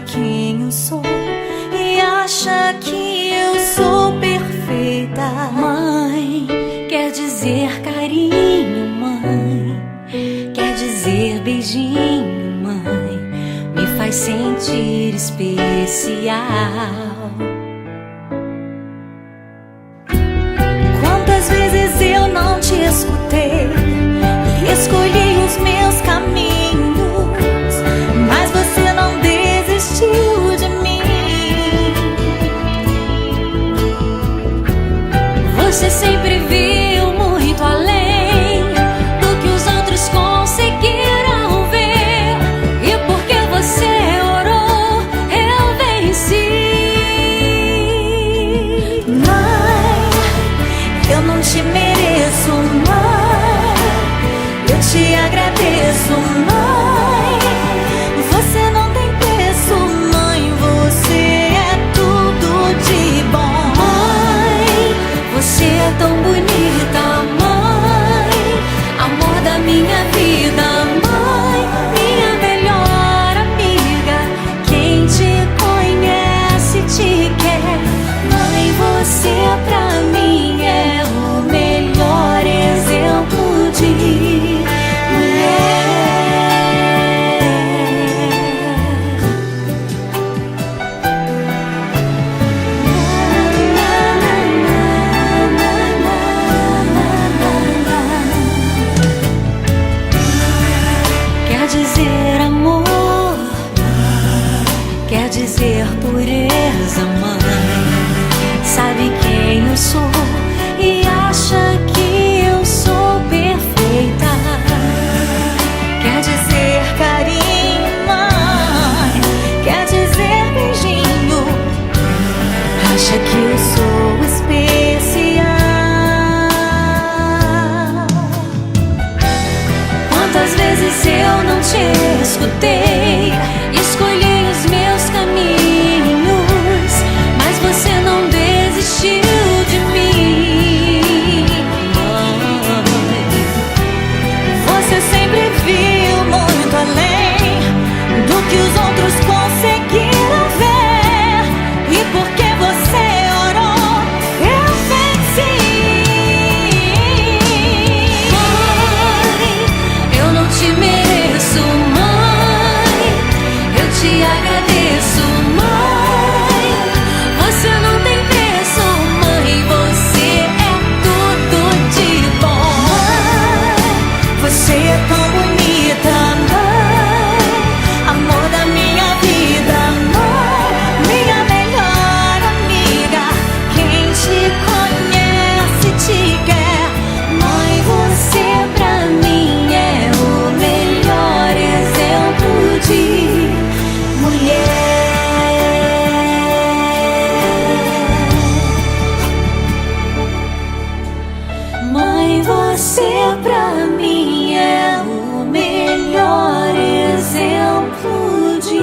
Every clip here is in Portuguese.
quem eu sou e acha que eu sou perfeita. Mãe, quer dizer carinho, mãe, quer dizer beijinho, mãe, me faz sentir especial. Quantas vezes eu não te escutei e escolhi os meus caminhos, mas você não desistiu de mim. Você sempre viu muito além do que os outros conseguiram ver, e porque você orou, eu venci. Mãe, eu não te mereço, mãe, eu te agradeço, mãe. Você não tem preço, mãe, você é tudo de bom. Mãe, você é tão bonita, mãe, amor da minha vida, mãe, minha melhor amiga. Quem te conhece te quer, mãe, você pra mim é o melhor exemplo de mulher. Quer dizer amor, quer dizer pureza, mãe, sabe quem eu sou e acha que eu sou perfeita. Quer dizer carinho, mãe, quer dizer beijinho, acha que eu sou especial. Quantas vezes eu não te escutei, escolhi os meus caminhos, mas você não desistiu de mim. Mãe, você sempre viu muito além do que os outros conseguiram ver, e porque você orou, eu venci. Mãe, eu não te mereço, mãe, eu te agradeço, mãe. Você não tem preço, mãe, você é tudo de bom. Mãe, você é tão bonita, mãe, amor da minha vida, mãe, minha melhor amiga. Quem te conhece te quer, mãe, você pra mim é o melhor exemplo de mulher. Mãe, você pra mim é o melhor exemplo de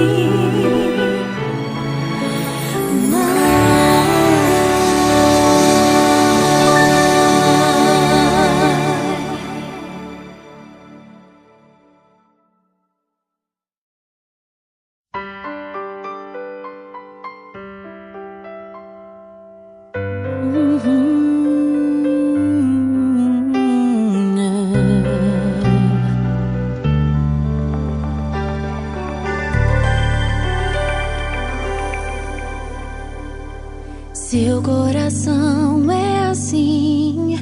seu coração é assim.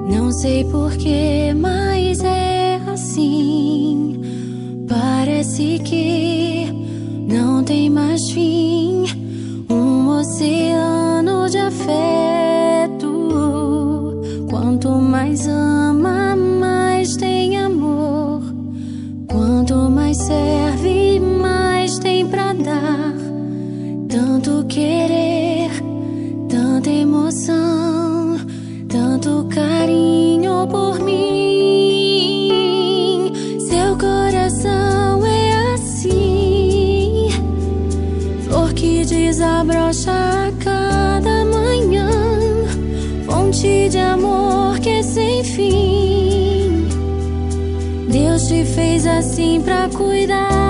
Não sei porquê, mas é assim. Parece que não tem mais fim. Um oceano de afeto. Quanto mais ama, mais tem amor. Quanto mais serve, mais tem pra dar. Tanto querer, tanta emoção, tanto carinho por mim. Seu coração é assim, flor que desabrocha a cada manhã, fonte de amor que é sem fim. Deus te fez assim pra cuidar